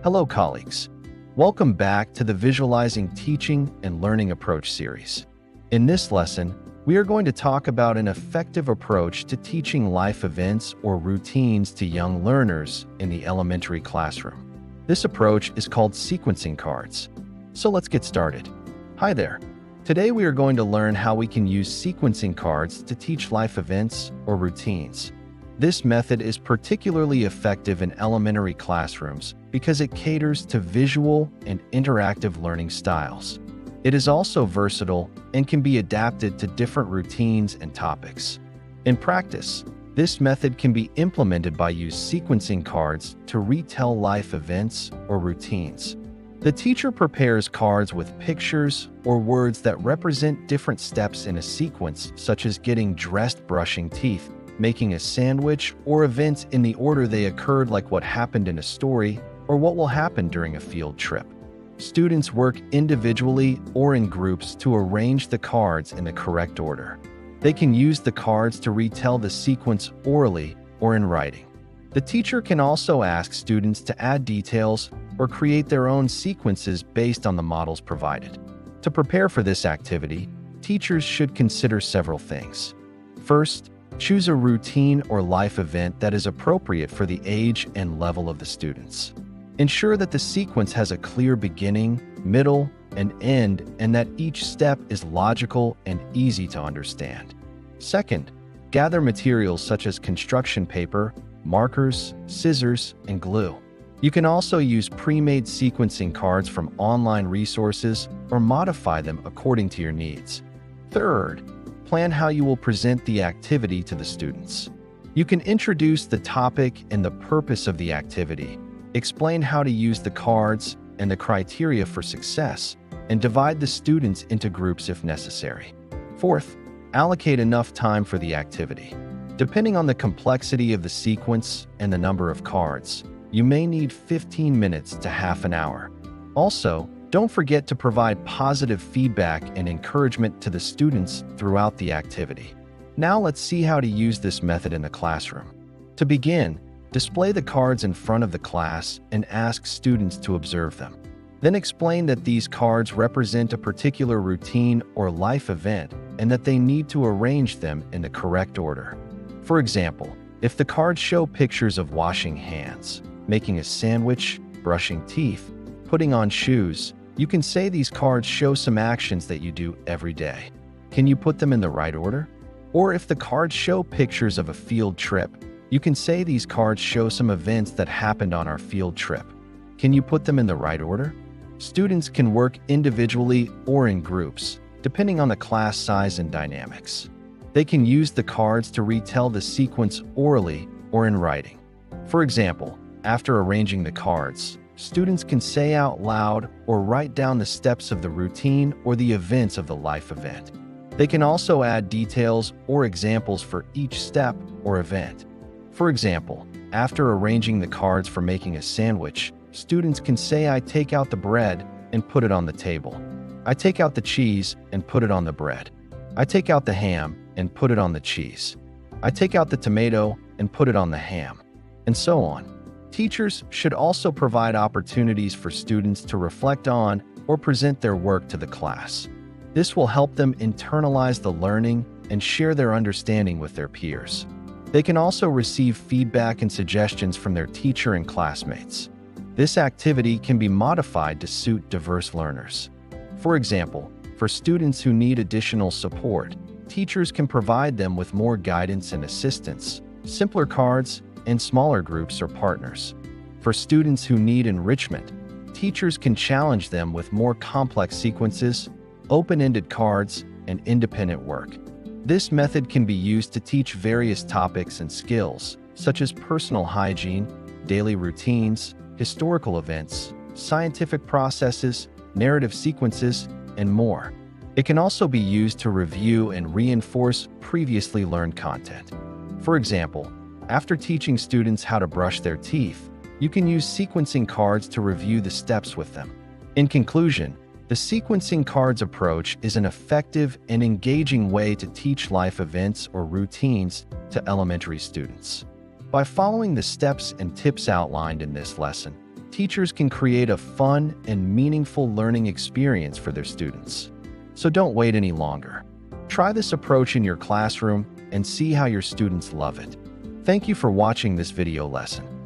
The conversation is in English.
Hello, colleagues. Welcome back to the Visualizing Teaching and Learning Approach series. In this lesson, we are going to talk about an effective approach to teaching life events or routines to young learners in the elementary classroom. This approach is called sequencing cards. So let's get started. Hi there. Today we are going to learn how we can use sequencing cards to teach life events or routines. This method is particularly effective in elementary classrooms because it caters to visual and interactive learning styles. It is also versatile and can be adapted to different routines and topics. In practice, this method can be implemented by using sequencing cards to retell life events or routines. The teacher prepares cards with pictures or words that represent different steps in a sequence, such as getting dressed, brushing teeth, making a sandwich, or events in the order they occurred, like what happened in a story or what will happen during a field trip. Students work individually or in groups to arrange the cards in the correct order. They can use the cards to retell the sequence orally or in writing. The teacher can also ask students to add details or create their own sequences based on the models provided. To prepare for this activity, teachers should consider several things. First, choose a routine or life event that is appropriate for the age and level of the students. Ensure that the sequence has a clear beginning, middle, and end, and that each step is logical and easy to understand. Second, gather materials such as construction paper, markers, scissors, and glue. You can also use pre-made sequencing cards from online resources or modify them according to your needs. Third, plan how you will present the activity to the students. You can introduce the topic and the purpose of the activity, explain how to use the cards and the criteria for success, and divide the students into groups if necessary. Fourth, allocate enough time for the activity. Depending on the complexity of the sequence and the number of cards, you may need 15 minutes to half an hour. Also, don't forget to provide positive feedback and encouragement to the students throughout the activity. Now let's see how to use this method in the classroom. To begin, display the cards in front of the class and ask students to observe them. Then explain that these cards represent a particular routine or life event and that they need to arrange them in the correct order. For example, if the cards show pictures of washing hands, making a sandwich, brushing teeth, putting on shoes, you can say these cards show some actions that you do every day. Can you put them in the right order? Or if the cards show pictures of a field trip, you can say these cards show some events that happened on our field trip. Can you put them in the right order? Students can work individually or in groups, depending on the class size and dynamics. They can use the cards to retell the sequence orally or in writing. For example, after arranging the cards, students can say out loud or write down the steps of the routine or the events of the life event. They can also add details or examples for each step or event. For example, after arranging the cards for making a sandwich, students can say, I take out the bread and put it on the table. I take out the cheese and put it on the bread. I take out the ham and put it on the cheese. I take out the tomato and put it on the ham, and so on. Teachers should also provide opportunities for students to reflect on or present their work to the class. This will help them internalize the learning and share their understanding with their peers. They can also receive feedback and suggestions from their teacher and classmates. This activity can be modified to suit diverse learners. For example, for students who need additional support, teachers can provide them with more guidance and assistance, simpler cards, and smaller groups or partners. For students who need enrichment, teachers can challenge them with more complex sequences, open-ended cards, and independent work. This method can be used to teach various topics and skills, such as personal hygiene, daily routines, historical events, scientific processes, narrative sequences, and more. It can also be used to review and reinforce previously learned content. For example, after teaching students how to brush their teeth, you can use sequencing cards to review the steps with them. In conclusion, the sequencing cards approach is an effective and engaging way to teach life events or routines to elementary students. By following the steps and tips outlined in this lesson, teachers can create a fun and meaningful learning experience for their students. So don't wait any longer. Try this approach in your classroom and see how your students love it. Thank you for watching this video lesson.